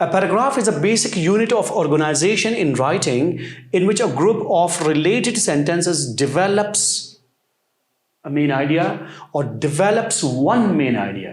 A paragraph is a basic unit of organization in writing in which a group of related sentences develops a main idea or develops one main idea.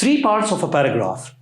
3 parts of a paragraph.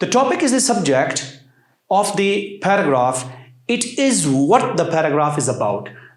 The topic is the subject of the paragraph. It is what the paragraph is about.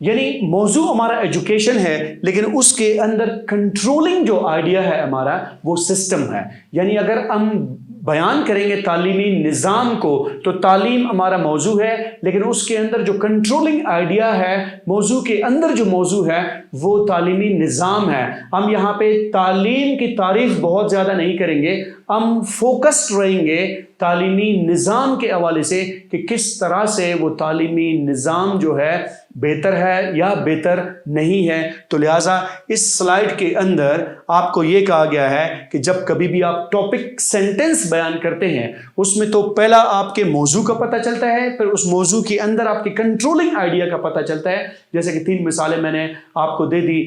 یعنی موضوع ہمارا education ہے لیکن اس کے اندر controlling جو idea ہے ہمارا وہ سسٹم ہے. یعنی اگر ہم بیان کریں گے تعلیمی نظام کو تو تعلیم ہمارا موضوع ہے لیکن اس کے اندر جو کنٹرولنگ آئیڈیا ہے موضوع کے اندر جو موضوع ہے وہ تعلیمی نظام ہے. ہم یہاں پہ تعلیم کی تعریف بہت زیادہ نہیں کریں گے, ہم فوکسڈ رہیں گے تعلیمی نظام کے حوالے سے کہ کس طرح سے وہ تعلیمی نظام جو ہے بہتر ہے یا بہتر نہیں ہے. تو لہٰذا اس سلائیڈ کے اندر آپ کو یہ کہا گیا ہے کہ جب کبھی بھی آپ ٹاپک سینٹنس بیان کرتے ہیں اس میں تو پہلا آپ کے موضوع کا پتہ چلتا ہے, پھر اس موضوع کے اندر آپ کے کنٹرولنگ آئیڈیا کا پتہ چلتا ہے. جیسے کہ 3 مثالیں میں نے آپ کو دے دی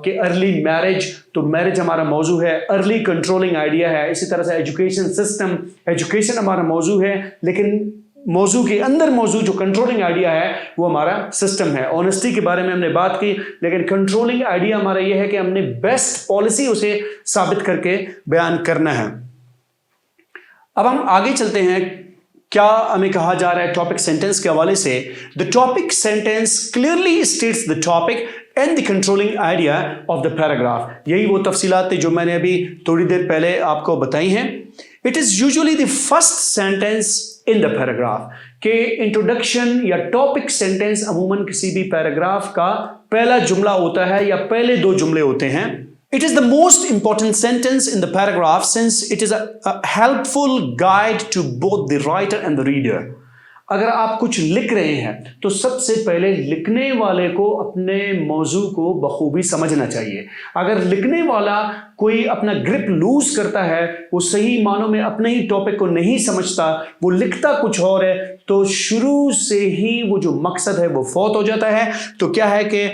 کہ ارلی میرج, تو میرج ہمارا موضوع ہے, ارلی کنٹرولنگ آئیڈیا ہے. اسی طرح سے ایجوکیشن سسٹم, ایجوکیشن ہمارا موضوع ہے لیکن موضوع کے اندر موضوع جو کنٹرولنگ آئیڈیا ہے وہ ہمارا سسٹم ہے. آنیسٹی کے بارے میں ہم نے بات کی لیکن کنٹرولنگ آئیڈیا ہمارا یہ ہے کہ ہم نے بیسٹ پالیسی اسے ثابت کر کے بیان کرنا ہے. اب ہم آگے چلتے ہیں, کیا ہمیں کہا جا رہا ہے ٹاپک سینٹنس کے حوالے سے. دا topic sentence clearly status the topic and the controlling idea of the paragraph. یہی وہ تفصیلات جو میں نے ابھی تھوڑی دیر پہلے آپ کو بتائی ہیں. It is usually the first sentence in the paragraph, کہ انٹروڈکشن یا ٹاپک سینٹینس عموماً کسی بھی پیراگراف کا پہلا جملہ ہوتا ہے یا پہلے 2 جملے ہوتے ہیں. It is the most important sentence in the paragraph since it is a helpful guide to both the writer and the reader. اگر آپ کچھ لکھ رہے ہیں تو سب سے پہلے لکھنے والے کو اپنے موضوع کو بخوبی سمجھنا چاہیے. اگر لکھنے والا کوئی اپنا گرپ لوز کرتا ہے, وہ صحیح معنوں میں اپنے ہی ٹاپک کو نہیں سمجھتا, وہ لکھتا کچھ اور ہے, تو شروع سے ہی وہ جو مقصد ہے وہ فوت ہو جاتا ہے. تو کیا ہے کہ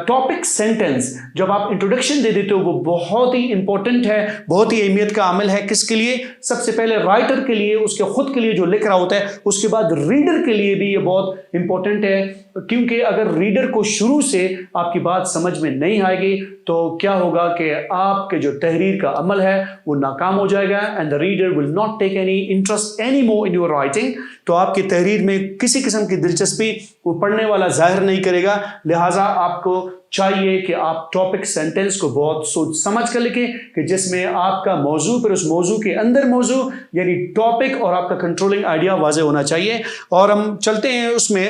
ٹاپک سینٹنس جب آپ انٹروڈکشن دے دیتے ہو وہ بہت ہی امپورٹنٹ ہے, بہت ہی اہمیت کا عامل ہے. کس کے لیے؟ سب سے پہلے رائٹر کے لیے, اس کے خود کے لیے جو لکھ رہا ہوتا ہے, اس کے بعد ریڈر کے لیے بھی یہ بہت امپورٹنٹ ہے. کیونکہ اگر ریڈر کو شروع سے آپ کی بات سمجھ میں نہیں آئے گی تو کیا ہوگا کہ آپ کے جو تحریر کا عمل ہے وہ ناکام ہو جائے گا. And the reader will not take any interest any more in your writing. تو آپ کی تحریر میں کسی قسم کی دلچسپی وہ پڑھنے والا ظاہر نہیں کرے گا. لہٰذا آپ کو چاہیے کہ آپ ٹاپک سینٹنس کو بہت سوچ سمجھ کر لکھیں کہ جس میں آپ کا موضوع پھر اس موضوع کے اندر موضوع یعنی ٹاپک اور آپ کا کنٹرولنگ آئیڈیا واضح ہونا چاہیے. اور ہم چلتے ہیں اس میں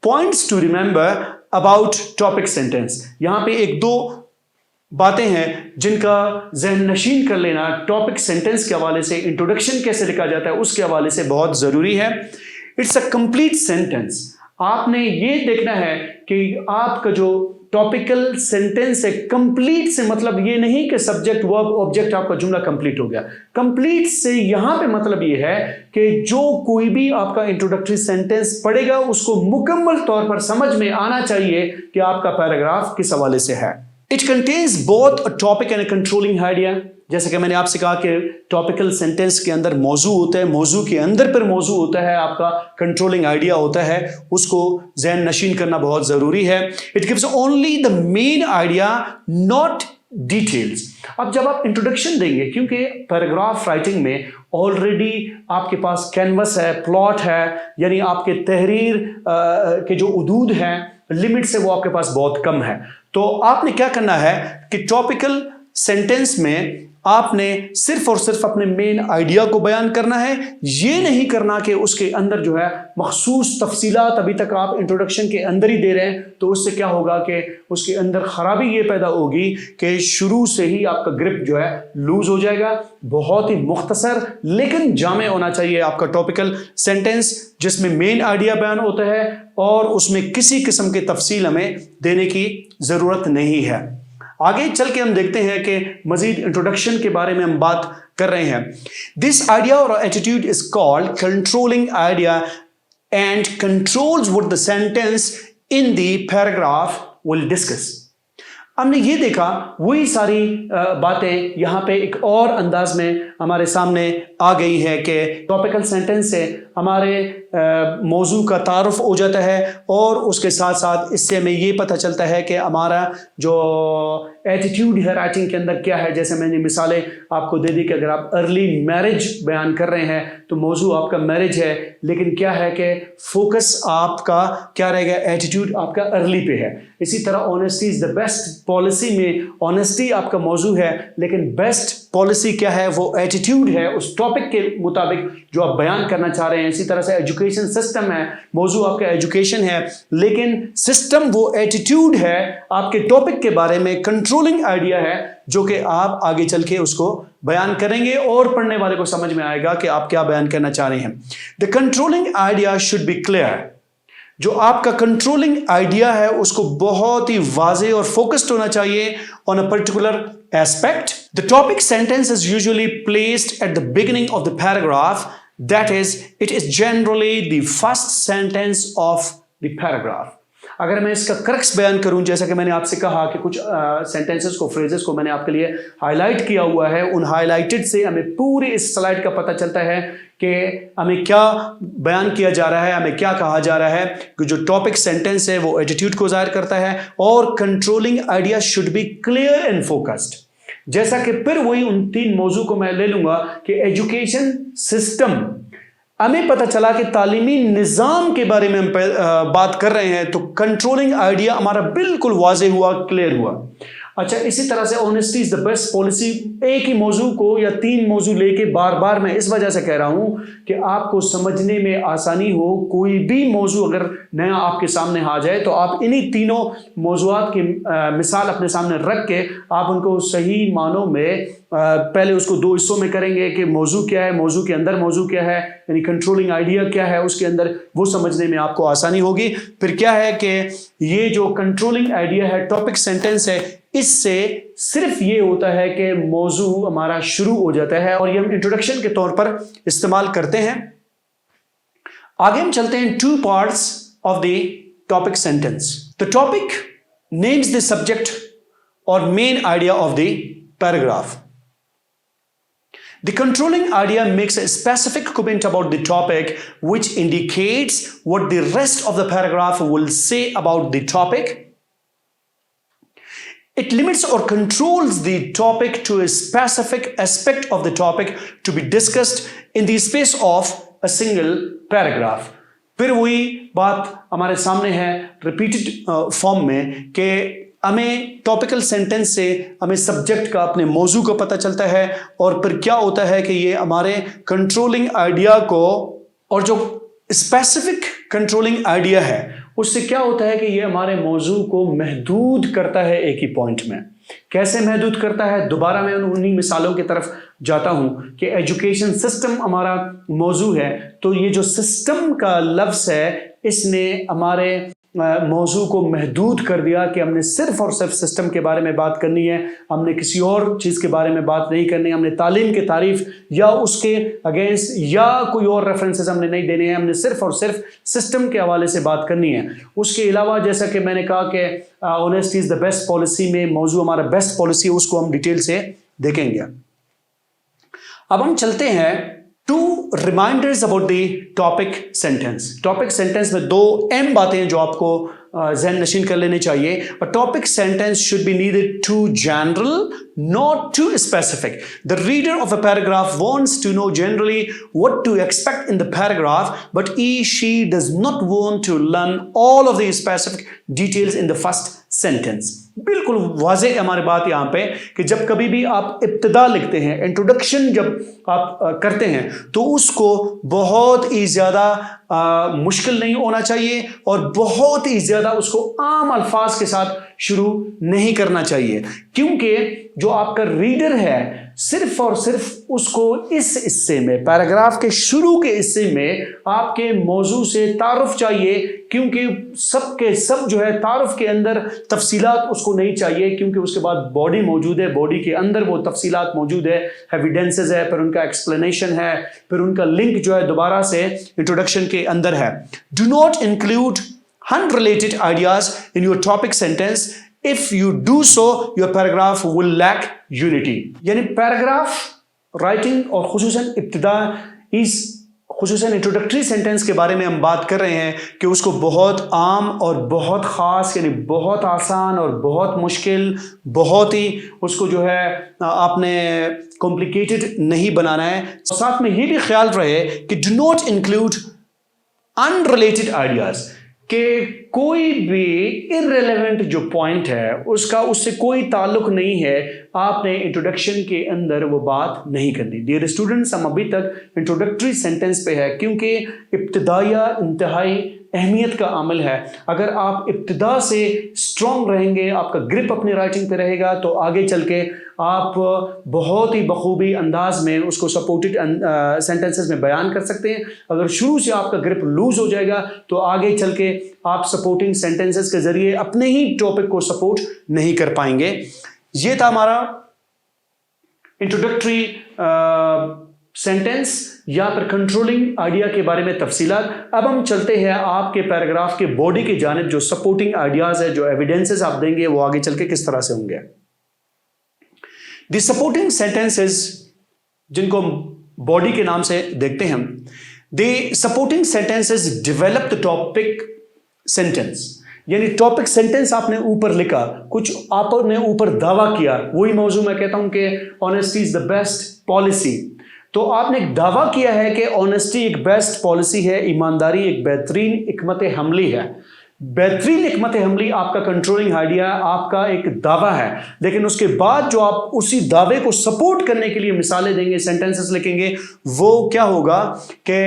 points to remember about topic sentence. یہاں پہ 1-2 باتیں ہیں جن کا ذہن نشین کر لینا ٹاپک سینٹنس کے حوالے سے. انٹروڈکشن کیسے لکھا جاتا ہے اس کے حوالے سے بہت ضروری ہے. It's a complete sentence. آپ نے یہ دیکھنا ہے کہ آپ کا جو ٹاپیکل سینٹنس ہے, کمپلیٹ سے مطلب یہ نہیں کہ سبجیکٹ ورب آبجیکٹ آپ کا جملہ کمپلیٹ ہو گیا. کمپلیٹ سے یہاں پہ مطلب یہ ہے کہ جو کوئی بھی آپ کا انٹروڈکٹری سینٹنس پڑھے گا اس کو مکمل طور پر سمجھ میں آنا چاہیے کہ آپ کا پیراگراف کس حوالے سے ہے. It contains both a topic and a controlling idea. جیسے کہ میں نے آپ سے کہا کہ ٹاپیکل سینٹنس کے اندر موضوع ہوتا ہے, موضوع کے اندر پر موضوع ہوتا ہے, آپ کا کنٹرولنگ آئیڈیا ہوتا ہے, اس کو ذہن نشین کرنا بہت ضروری ہے. It gives only the main idea, not details. اب جب آپ انٹروڈکشن دیں گے, کیونکہ پیراگراف رائٹنگ میں آلریڈی آپ کے پاس کینوس ہے, پلاٹ ہے, یعنی آپ کے تحریر کے جو حدود ہیں, لمٹ سے وہ آپ کے پاس بہت کم ہے. تو آپ نے کیا کرنا ہے کہ ٹاپیکل سینٹنس میں آپ نے صرف اور صرف اپنے مین آئیڈیا کو بیان کرنا ہے. یہ نہیں کرنا کہ اس کے اندر جو ہے مخصوص تفصیلات ابھی تک آپ انٹروڈکشن کے اندر ہی دے رہے ہیں, تو اس سے کیا ہوگا کہ اس کے اندر خرابی یہ پیدا ہوگی کہ شروع سے ہی آپ کا گرپ جو ہے لوز ہو جائے گا. بہت ہی مختصر لیکن جامع ہونا چاہیے آپ کا ٹاپیکل سینٹنس, جس میں مین آئیڈیا بیان ہوتا ہے اور اس میں کسی قسم کی تفصیل ہمیں دینے کی ضرورت نہیں ہے. آگے چل کے ہم دیکھتے ہیں کہ مزید انٹروڈکشن کے بارے میں ہم بات کر رہے ہیں. دس آئیڈیا اور attitude is called controlling idea and controls what the sentence in the paragraph will discuss. ہم نے یہ دیکھا وہی ساری باتیں یہاں پہ ایک اور انداز میں ہمارے سامنے آ گئی ہے کہ ٹاپیکل سینٹنس سے ہمارے موضوع کا تعارف ہو جاتا ہے، اور اس کے ساتھ ساتھ اس سے ہمیں یہ پتہ چلتا ہے کہ ہمارا جو ایٹیٹیوڈ ہے رائٹنگ کے اندر کیا ہے. جیسے میں نے مثالیں آپ کو دے دی کہ اگر آپ ارلی میرج بیان کر رہے ہیں تو موضوع آپ کا میرج ہے، لیکن کیا ہے کہ فوکس آپ کا کیا رہے گا، ایٹیٹیوڈ آپ کا ارلی پہ ہے. اسی طرح honesty is the best policy میں آنیسٹی آپ کا موضوع ہے، لیکن بیسٹ پالیسی کیا ہے، وہ ایٹیٹیوڈ ہے اس ٹاپک کے مطابق جو آپ بیان کرنا چاہ رہے ہیں. اسی طرح سے ایجوکیشن سسٹم ہے، موضوع آپ کا ایجوکیشن ہے، لیکن سسٹم وہ ایٹیٹیوڈ ہے آپ کے ٹاپک کے بارے میں، کنٹرولنگ آئیڈیا ہے جو کہ آپ آگے چل کے اس کو بیان کریں گے اور پڑھنے والے کو سمجھ میں آئے گا کہ آپ کیا بیان کرنا چاہ رہے ہیں. The controlling idea should be clear. جو آپ کا کنٹرولنگ آئیڈیا ہے اس کو بہت ہی واضح اور فوکسڈ ہونا چاہیے on a particular aspect. The topic sentence is usually placed at the beginning of the paragraph. That is, it is generally the first sentence of the paragraph. اگر میں اس کا کرکس بیان کروں، جیسا کہ میں نے آپ سے کہا کہ کچھ سینٹینسز کو، فریزز کو میں نے آپ کے لیے ہائی لائٹ کیا ہوا ہے، ان ہائی لائٹڈ سے ہمیں پوری اس سلائڈ کا پتہ چلتا ہے کہ ہمیں کیا بیان کیا جا رہا ہے، ہمیں کیا کہا جا رہا ہے. کہ جو ٹاپک سینٹینس ہے وہ ایٹیٹیوڈ کو ظاہر کرتا ہے، اور controlling idea should be clear and focused. جیسا کہ پھر وہی ان 3 موضوع کو میں لے لوں گا کہ ایجوکیشن سسٹم، ہمیں پتہ چلا کہ تعلیمی نظام کے بارے میں ہم بات کر رہے ہیں، تو کنٹرولنگ آئیڈیا ہمارا بالکل واضح ہوا، کلیئر ہوا. اچھا، اسی طرح سے honesty is the best policy, ایک ہی موضوع کو یا 3 موضوع لے کے بار بار میں اس وجہ سے کہہ رہا ہوں کہ آپ کو سمجھنے میں آسانی ہو. کوئی بھی موضوع اگر نیا آپ کے سامنے آ جائے تو آپ انہی تینوں موضوعات کی مثال اپنے سامنے رکھ کے آپ ان کو صحیح معنوں میں پہلے اس کو 2 حصوں میں کریں گے کہ موضوع کیا ہے، موضوع کے اندر موضوع کیا ہے، یعنی کنٹرولنگ آئیڈیا کیا ہے اس کے اندر، وہ سمجھنے میں آپ کو آسانی ہوگی. پھر کیا ہے کہ یہ جو کنٹرولنگ آئیڈیا ہے، ٹاپک سینٹینس ہے، اس سے صرف یہ ہوتا ہے کہ موضوع ہمارا شروع ہو جاتا ہے، اور یہ ہم انٹروڈکشن کے طور پر استعمال کرتے ہیں. آگے ہم چلتے ہیں 2 parts of the topic sentence. The topic names the subject or main idea of the paragraph. The controlling idea makes a specific comment about the topic, which indicates what the rest of the paragraph will say about the topic. It limits or controls the topic to a specific aspect of the topic to be discussed in the space of a single paragraph. پھر وہی بات ہمارے سامنے ہے repeated form میں کہ ہمیں topical sentence سے ہمیں سبجیکٹ کا، اپنے موضوع کا پتہ چلتا ہے، اور پھر کیا ہوتا ہے کہ یہ ہمارے کنٹرولنگ آئیڈیا کو، اور جو اسپیسیفک کنٹرولنگ آئیڈیا ہے اس سے کیا ہوتا ہے کہ یہ ہمارے موضوع کو محدود کرتا ہے ایک ہی پوائنٹ میں. کیسے محدود کرتا ہے؟ دوبارہ میں انہی مثالوں کی طرف جاتا ہوں کہ ایجوکیشن سسٹم ہمارا موضوع ہے، تو یہ جو سسٹم کا لفظ ہے اس نے ہمارے موضوع کو محدود کر دیا کہ ہم نے صرف اور صرف سسٹم کے بارے میں بات کرنی ہے، ہم نے کسی اور چیز کے بارے میں بات نہیں کرنی، ہم نے تعلیم کی تعریف یا اس کے اگینسٹ یا کوئی اور ریفرنسز ہم نے نہیں دینے ہیں، ہم نے صرف اور صرف سسٹم کے حوالے سے بات کرنی ہے. اس کے علاوہ جیسا کہ میں نے کہا کہ honesty is the best policy میں موضوع ہمارا بیسٹ پالیسی ہے، اس کو ہم ڈیٹیل سے دیکھیں گے. اب ہم چلتے ہیں 2 reminders about the topic sentence. Topic sentence میں 2 اہم باتیں جو آپ کو ذہن نشین کر لینے چاہیے. A topic sentence should be neither too general nor too specific. The reader of a paragraph wants to know generally what to expect in the paragraph, but she does not want to learn all of the specific details in the first sentence. بالکل واضح ہماری بات یہاں پہ کہ جب کبھی بھی آپ ابتدا لکھتے ہیں، انٹروڈکشن جب آپ کرتے ہیں، تو اس کو بہت ہی زیادہ مشکل نہیں ہونا چاہیے، اور بہت ہی زیادہ اس کو عام الفاظ کے ساتھ شروع نہیں کرنا چاہیے، کیونکہ جو آپ کا ریڈر ہے صرف اور صرف اس کو اس حصے میں، پیراگراف کے شروع کے حصے میں آپ کے موضوع سے تعارف چاہیے، کیونکہ سب کے سب جو ہے تعارف کے اندر تفصیلات اس کو نہیں چاہیے، کیونکہ اس کے بعد باڈی موجود ہے، باڈی کے اندر وہ تفصیلات موجود ہے، ایویڈنسز ہے، پھر ان کا ایکسپلینیشن ہے، پھر ان کا لنک جو ہے دوبارہ سے انٹروڈکشن کے اندر ہے. Do not include unrelated ideas in your topic sentence. If you do so, your paragraph will lack unity. یعنی پیراگراف رائٹنگ اور خصوصاً ابتدا is خصوصاً انٹروڈکٹری سینٹنس کے بارے میں ہم بات کر رہے ہیں کہ اس کو بہت عام اور بہت خاص یعنی بہت آسان اور بہت مشکل بہت ہی اس کو جو ہے آپ نے کمپلیکیٹڈ نہیں بنانا ہے. ساتھ میں یہ بھی خیال رہے کہ do not include unrelated ideas کہ کوئی بھی irrelevant جو پوائنٹ ہے اس کا اس سے کوئی تعلق نہیں ہے, آپ نے انٹروڈکشن کے اندر وہ بات نہیں کرنی. ڈیئر اسٹوڈنٹس, ہم ابھی تک انٹروڈکٹری سینٹنس پہ ہے کیونکہ ابتدائیہ انتہائی اہمیت کا عمل ہے. اگر آپ ابتدا سے اسٹرانگ رہیں گے, آپ کا گرپ اپنی رائٹنگ پہ رہے گا, تو آگے چل کے آپ بہت ہی بخوبی انداز میں اس کو سپورٹڈ سینٹنسز میں بیان کر سکتے ہیں. اگر شروع سے آپ کا گرپ لوز ہو جائے گا تو آگے چل کے آپ سپورٹنگ سینٹنسز کے ذریعے اپنے ہی ٹاپک کو سپورٹ نہیں کر پائیں گے. یہ تھا ہمارا انٹروڈکٹری سینٹنس یا پھر کنٹرولنگ آئیڈیا کے بارے میں تفصیلات. اب ہم چلتے ہیں آپ کے پیراگراف کے باڈی کی جانب. جو سپورٹنگ آئیڈیاز ہے, جو ایویڈنسز آپ دیں گے, وہ آگے چل کے کس طرح سے ہوں گے. دی سپورٹنگ سینٹنسز جن کو باڈی کے نام سے دیکھتے ہیں ہم, the supporting sentences develop the topic sentence. یعنی ٹاپک سینٹنس آپ نے اوپر لکھا, کچھ آپ نے اوپر دعویٰ کیا, وہی موضوع میں کہتا ہوں کہ honesty is the best policy. تو آپ نے ایک دعویٰ کیا ہے کہ آنیسٹی ایک بیسٹ پالیسی ہے, ایمانداری ایک بہترین حکمت عملی ہے. بہترین حکمت عملی آپ کا کنٹرولنگ آئیڈیا, آپ کا ایک دعویٰ ہے. لیکن اس کے بعد جو آپ اسی دعوے کو سپورٹ کرنے کے لیے مثالیں دیں گے, سینٹنسز لکھیں گے, وہ کیا ہوگا کہ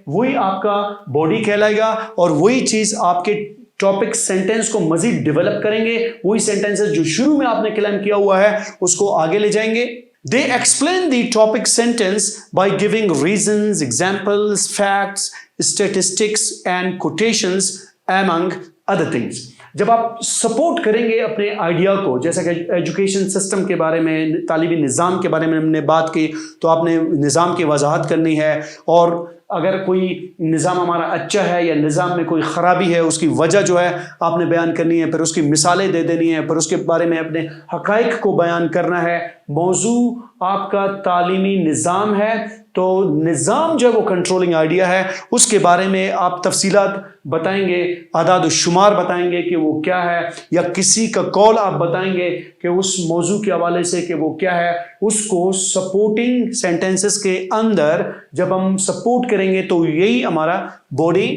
وہی آپ کا باڈی کہلائے گا, اور وہی چیز آپ کے ٹاپک سینٹنس کو مزید ڈیولپ کریں گے. وہی سینٹنسز جو شروع میں آپ نے کلیم کیا ہوا ہے اس کو آگے لے جائیں گے. They explain the topic sentence by giving reasons, examples, facts, statistics and quotations among other things. جب آپ سپورٹ کریں گے اپنے آئیڈیا کو, جیسا کہ ایجوکیشن سسٹم کے بارے میں, تعلیمی نظام کے بارے میں ہم نے بات کی, تو آپ نے نظام کی وضاحت کرنی ہے. اور اگر کوئی نظام ہمارا اچھا ہے یا نظام میں کوئی خرابی ہے, اس کی وجہ جو ہے آپ نے بیان کرنی ہے, پھر اس کی مثالیں دے دینی ہے, پھر اس کے بارے میں اپنے حقائق کو بیان کرنا ہے. موضوع آپ کا تعلیمی نظام ہے, تو نظام جو ہے وہ کنٹرولنگ آئیڈیا ہے. اس کے بارے میں آپ تفصیلات بتائیں گے, اعداد و شمار بتائیں گے کہ وہ کیا ہے, یا کسی کا قول آپ بتائیں گے کہ اس موضوع کے حوالے سے کہ وہ کیا ہے. اس کو سپورٹنگ سینٹنسز کے اندر جب ہم سپورٹ کریں گے تو یہی ہمارا باڈی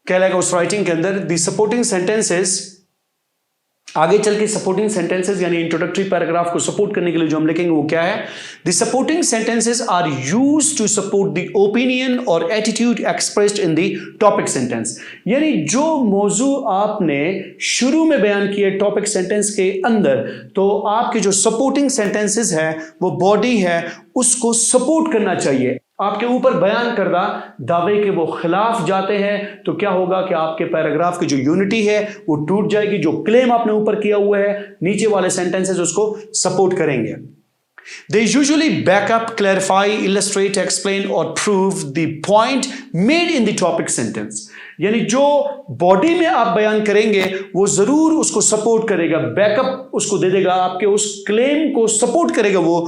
کہلائے گا اس رائٹنگ کے اندر. دی سپورٹنگ سینٹنسز, آگے چل کے سپورٹنگ سینٹنسز یعنی انٹروڈکٹری پیراگراف کو سپورٹ کرنے کے لیے جو ہم لکھیں گے وہ کیا ہے. The supporting sentences are used to support the opinion اور attitude expressed in the topic sentence. یعنی جو موضوع آپ نے شروع میں بیان کیے ٹاپک سینٹنس کے اندر, تو آپ کے جو سپورٹنگ سینٹنسز ہے, وہ باڈی ہے, اس کو سپورٹ کرنا چاہیے. آپ کے اوپر بیان کردہ دعوے کے وہ خلاف جاتے ہیں تو کیا ہوگا کہ آپ کے پیراگراف کی جو یونٹی ہے وہ ٹوٹ جائے گی. جو کلیم آپ نے اوپر کیا ہوا ہے, نیچے والے سینٹنسز اس کو سپورٹ کریں گے. They usually back up, clarify, illustrate, explain or prove the point made in the topic sentence. یعنی جو باڈی میں آپ بیان کریں گے وہ ضرور اس کو سپورٹ کرے گا, بیک اپ اس کو دے دے گا, آپ کے اس کلیم کو سپورٹ کرے گا. وہ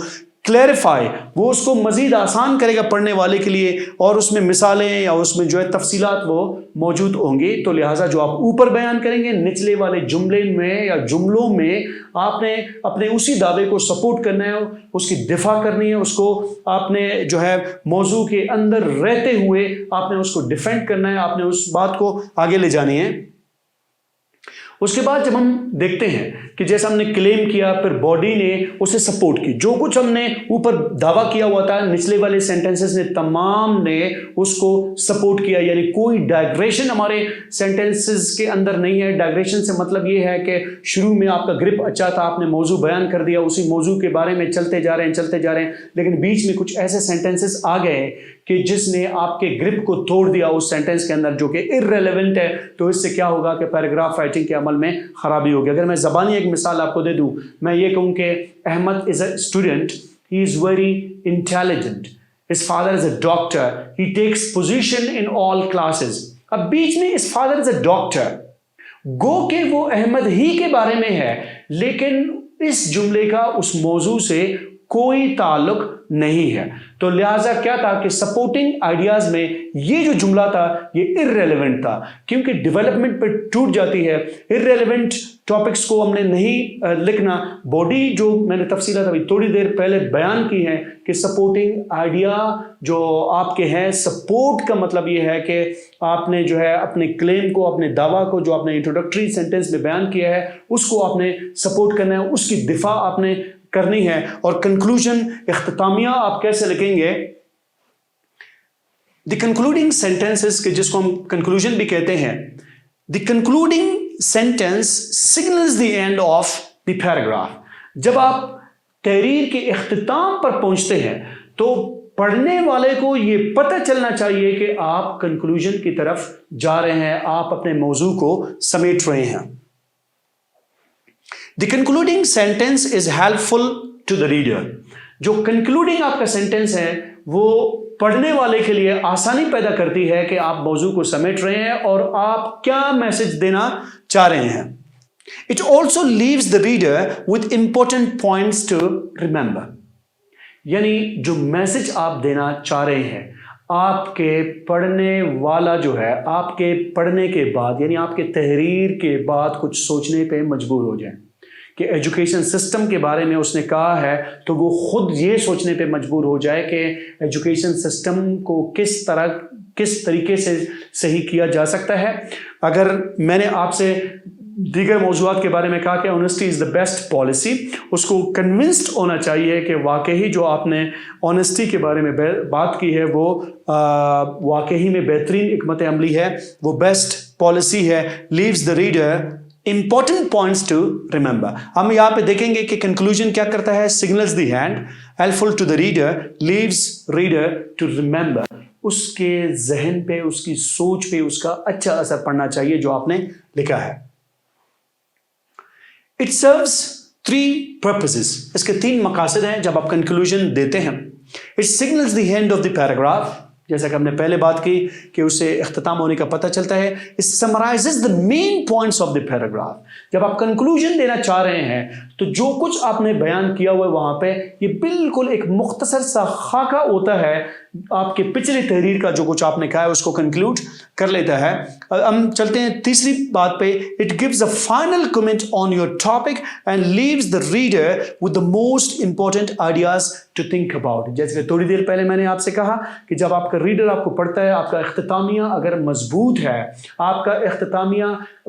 کلیریفائی, وہ اس کو مزید آسان کرے گا پڑھنے والے کے لیے, اور اس میں مثالیں یا اس میں جو ہے تفصیلات وہ موجود ہوں گی. تو لہٰذا جو آپ اوپر بیان کریں گے نچلے والے جملے میں یا جملوں میں, آپ نے اپنے اسی دعوے کو سپورٹ کرنا ہے, اس کی دفاع کرنی ہے, اس کو آپ نے جو ہے موضوع کے اندر رہتے ہوئے آپ نے اس کو ڈیفینڈ کرنا ہے, آپ نے اس بات کو آگے لے جانی ہے. اس کے بعد جب ہم دیکھتے ہیں کہ جیسا ہم نے کلیم کیا, پھر باڈی نے اسے سپورٹ کی, جو کچھ ہم نے اوپر دعویٰ کیا ہوا تھا نچلے والے سینٹنسز نے تمام نے اس کو سپورٹ کیا. یعنی کوئی ڈائگریشن ہمارے سینٹنسز کے اندر نہیں ہے. ڈائگریشن سے مطلب یہ ہے کہ شروع میں آپ کا گرپ اچھا تھا, آپ نے موضوع بیان کر دیا, اسی موضوع کے بارے میں چلتے جا رہے ہیں, لیکن بیچ میں کچھ ایسے سینٹنسز آ گئے کہ جس نے آپ کے گرپ کو توڑ دیا اس سینٹنس کے اندر, جو کہ irrelevant ہے. تو اس سے کیا ہوگا کہ پیراگراف رائٹنگ کے عمل میں خرابی ہوگی. اگر میں زبانی ایک مثال آپ کو دے دوں, میں یہ کہوں کہ Ahmad is a student, he is very intelligent, his father is a doctor, he takes position in all classes. اب بیچ میں his father is a doctor, گو کہ وہ احمد ہی کے بارے میں ہے, لیکن اس جملے کا اس موضوع سے کوئی تعلق نہیں ہے. تو لہٰذا کیا تھا کہ سپورٹنگ آئیڈیاز میں یہ جو جملہ تھا یہ ارریلیونٹ تھا, کیونکہ ڈیولپمنٹ پہ ٹوٹ جاتی ہے. ارریلیونٹ ٹاپکس کو ہم نے نہیں لکھنا. باڈی جو میں نے تفصیلات ابھی تھوڑی دیر پہلے بیان کی ہیں کہ سپورٹنگ آئیڈیا جو آپ کے ہیں, سپورٹ کا مطلب یہ ہے کہ آپ نے جو ہے اپنے کلیم کو, اپنے دعویٰ کو جو آپ نے انٹروڈکٹری سینٹنس میں بیان کیا ہے اس کو آپ نے سپورٹ کرنا ہے, اس کی دفاع آپ نے کرنی ہے. اور کنکلوژن, اختتامیہ آپ کیسے لکھیں گے؟ دی کنکلوڈنگ سینٹینسز کے جس کو ہم کنکلوژن بھی کہتے ہیں, the concluding sentence signals the end of the paragraph. جب آپ تحریر کے اختتام پر پہنچتے ہیں تو پڑھنے والے کو یہ پتہ چلنا چاہیے کہ آپ کنکلوژن کی طرف جا رہے ہیں, آپ اپنے موضوع کو سمیٹ رہے ہیں. The concluding sentence is helpful to the reader. جو concluding آپ کا sentence ہے وہ پڑھنے والے کے لیے آسانی پیدا کرتی ہے کہ آپ موضوع کو سمیٹ رہے ہیں اور آپ کیا میسج دینا چاہ رہے ہیں. It also leaves the reader with important points to remember. یعنی جو میسج آپ دینا چاہ رہے ہیں, آپ کے پڑھنے والا جو ہے آپ کے پڑھنے کے بعد یعنی آپ کے تحریر کے بعد کچھ سوچنے پہ مجبور ہو جائیں کہ ایجوکیشن سسٹم کے بارے میں اس نے کہا ہے, تو وہ خود یہ سوچنے پہ مجبور ہو جائے کہ ایجوکیشن سسٹم کو کس طریقے سے صحیح کیا جا سکتا ہے. اگر میں نے آپ سے دیگر موضوعات کے بارے میں کہا کہ honesty is the best policy, اس کو کنونسڈ ہونا چاہیے کہ واقعی جو آپ نے آنیسٹی کے بارے میں بات کی ہے وہ واقعی میں بہترین حکمت عملی ہے, وہ بیسٹ پالیسی ہے. Leaves the reader important points to remember. ہم یہاں پہ دیکھیں گے کہ کنکلوژن کیا کرتا ہے, signals the hand, helpful to the reader, leaves reader to remember. اس کے ذہن پہ, اس کی سوچ پہ اس کا اچھا اثر پڑنا چاہیے جو آپ نے لکھا ہے. It serves 3 purposes. اس کے 3 مقاصد ہیں جب آپ کنکلوژن دیتے ہیں. It signals the end of the paragraph. جیسا کہ ہم نے پہلے بات کی کہ اسے اختتام ہونے کا پتہ چلتا ہے. It summarizes the main points of the paragraph. جب آپ کنکلوژن دینا چاہ رہے ہیں تو جو کچھ آپ نے بیان کیا ہوا ہے وہاں پہ یہ بالکل ایک مختصر سا خاکہ ہوتا ہے آپ کے پچھلی تحریر کا, جو کچھ آپ نے کہا ہے اس کو کنکلوڈ کر لیتا ہے. ہم چلتے ہیں تیسری بات پہ. It gives a final comment on your topic and leaves the reader with the most important ideas to think about. جیسے کہ تھوڑی دیر پہلے میں نے آپ سے کہا کہ جب آپ کا ریڈر آپ کو پڑھتا ہے, آپ کا اختتامیہ اگر مضبوط ہے, آپ کا اختتامیہ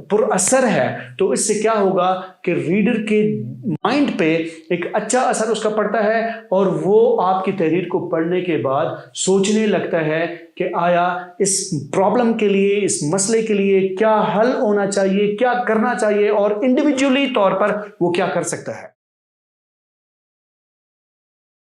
پر اثر ہے, تو اس سے کیا ہوگا کہ ریڈر کے مائنڈ پہ ایک اچھا اثر اس کا پڑتا ہے اور وہ آپ کی تحریر کو پڑھنے کے بعد سوچنے لگتا ہے کہ آیا اس پرابلم کے لیے, اس مسئلے کے لیے کیا حل ہونا چاہیے, کیا کرنا چاہیے اور انڈیویجولی طور پر وہ کیا کر سکتا ہے.